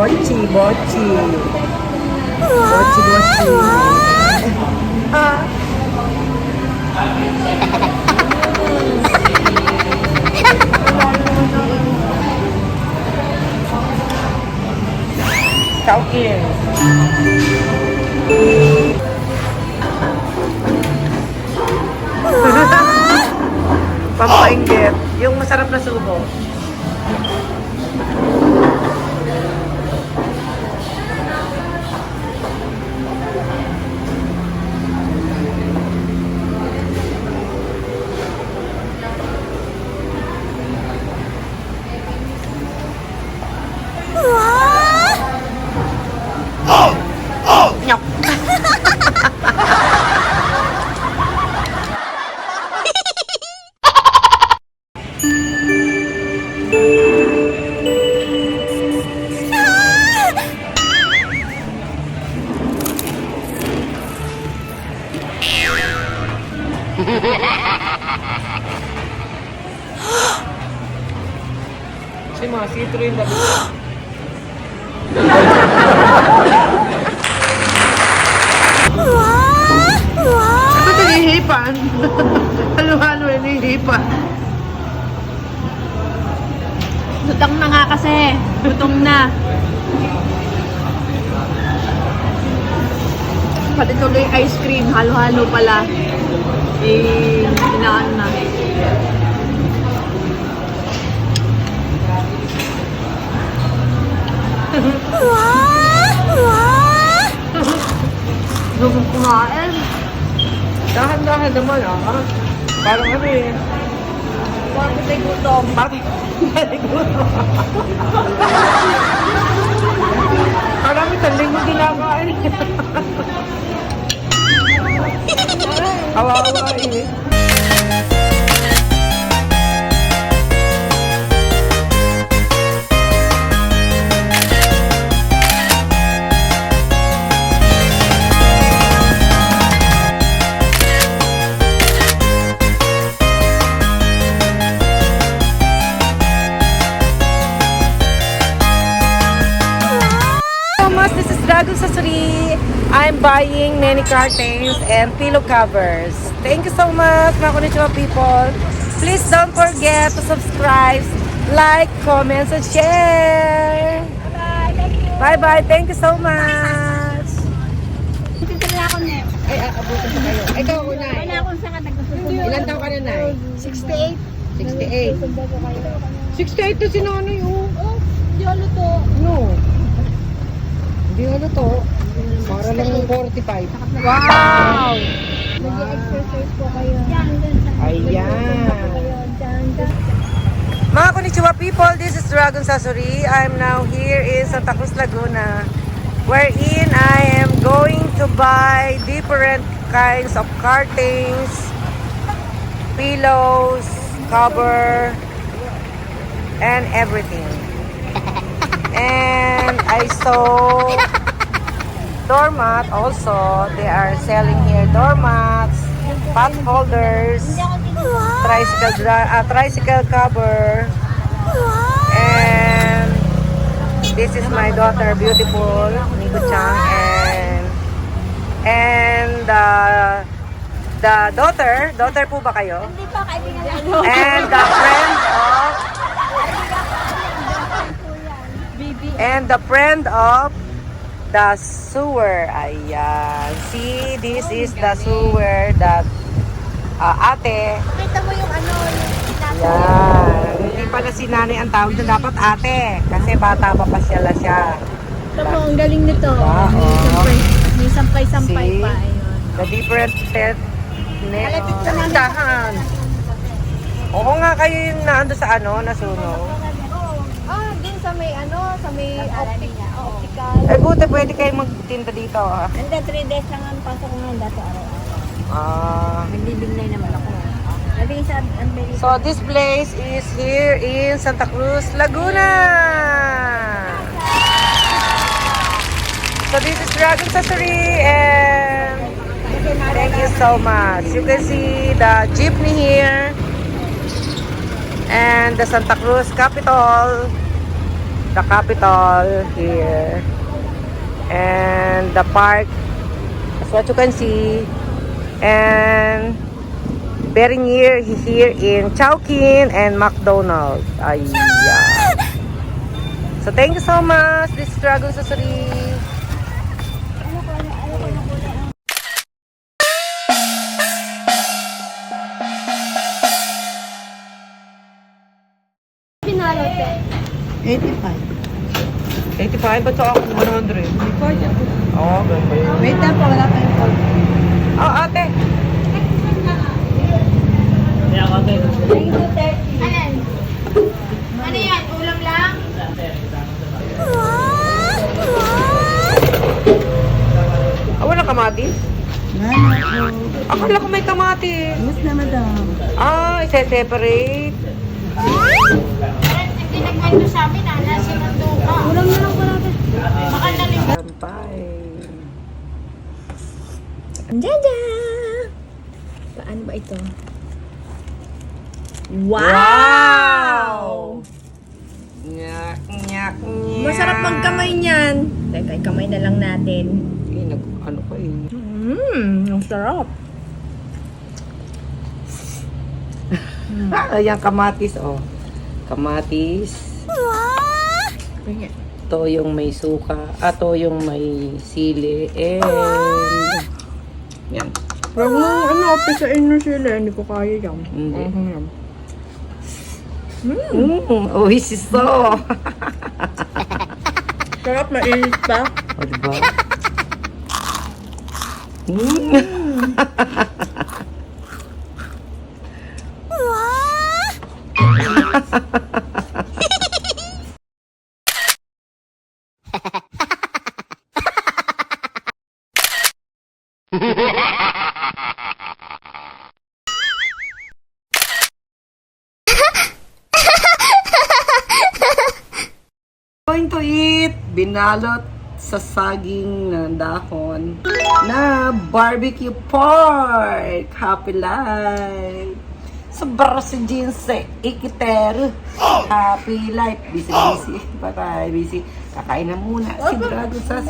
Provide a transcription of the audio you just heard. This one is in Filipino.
Bochi, bochi. Bochi, bochi. Ah. Chowkin. Pampainggit. Yung masarap na subo. Nyok. Si mga sitro yung dabi. Ba't hinihipan? Halo-halo hinihipan. Lutang na nga kasi. Gutom na. Pati tuloy ice cream. Halo-halo pala. Inaan na. Gutom kumain. Dahan-dahan naman Parang ano eh. Parang may gutom. Parang gutom. Parang isang linggo dinakain. Awa-awa eh. This is Dragon Sasuri. I'm buying many curtains and pillow covers. Thank you so much, mga konnichiwa people. Please don't forget to subscribe, like, comment, and share. Bye-bye. Thank you so much. Titira ako na. Ay, abutin ko kayo. Ikaw ako, Nay. Wala akong saka nagsusunod. Ilan taon ka na, Nay? 68. 68. 68 to si Nanay, oh. Oh, di ano to? No. Hindi ano to. Para lang 45. Wow! Nag-exercise po kayo. Ayan. Diyan. Mga konnichiwa people, this is Dragon Sasuri. I'm now here in Santa Cruz, Laguna, wherein I am going to buy different kinds of curtains, pillows, cover, and everything. And I saw doormat also. They are selling here doormats, pot holders, tricycle cover, and this is my daughter, beautiful Nico-chan, and the daughter po ba kayo? Hindi pa, kaibigan ano. And the friend of the friend of the sewer. Ayan. See, this is the sewer that ate. Pakita mo yung ano, yung Ayan. Hindi pala si nanay ang tawag doon. Dapat ate. Kasi bata pa pa siya. Tama, ang galing nito. Oo. May sampay-sampay See? pa. Ayun. The different pet. Malapit ka na. Dahan. Oo nga, kayo yung naando sa nasunog. Din sa may sa may optical. Eh buti pwede kayo magtinda dito Hindi, 3 days lang ang pasok ko ngayon dati araw-araw. Nagbibigay naman ako. Nabigay sa Unbelievable. So this place is here in Santa Cruz, Laguna. So this is Dragon Sasuri and thank you so much. You can see the jeepney here and the Santa Cruz Capitol. the capital here. And the park, that's what you can see. And very near here in Chowking and McDonald's. Ayan. So thank you so much. This is Dragon Susuri. Pinalot eh. 85. 85? Ba't sa akin 100? Oo, ganun ba yun? Wait na po, wala pa yung call. Ate. Thank you, 30. Ayan. Ano yan? Ulam lang? Walang kamatis? Akala ko may kamatis. Mas na, madam. Ise-separate. Hindi nagkwento sa amin sinundo ka. Ulam na lang ko natin. Baka naling Sampay. Dada! Paano ba ito? Nyak, nyak, nyak. Masarap magkamay niyan. Teka, kamay na lang natin. Ano pa eh. Ang sarap. Ayan, kamatis, oh. Kamatis. Ito yung may suka. Ito yung may sili. And yan. Pero ano, pisain na sila. Hindi ko kaya yan. Hindi. Oisiso. Sarap, mainit pa. O, diba? Going to eat binalot sa saging na dahon na barbecue pork. Happy life. Sobra si Jinse Ikiter. Happy life. Busy. Bye-bye. Busy. Kakain na muna. Si Drago sa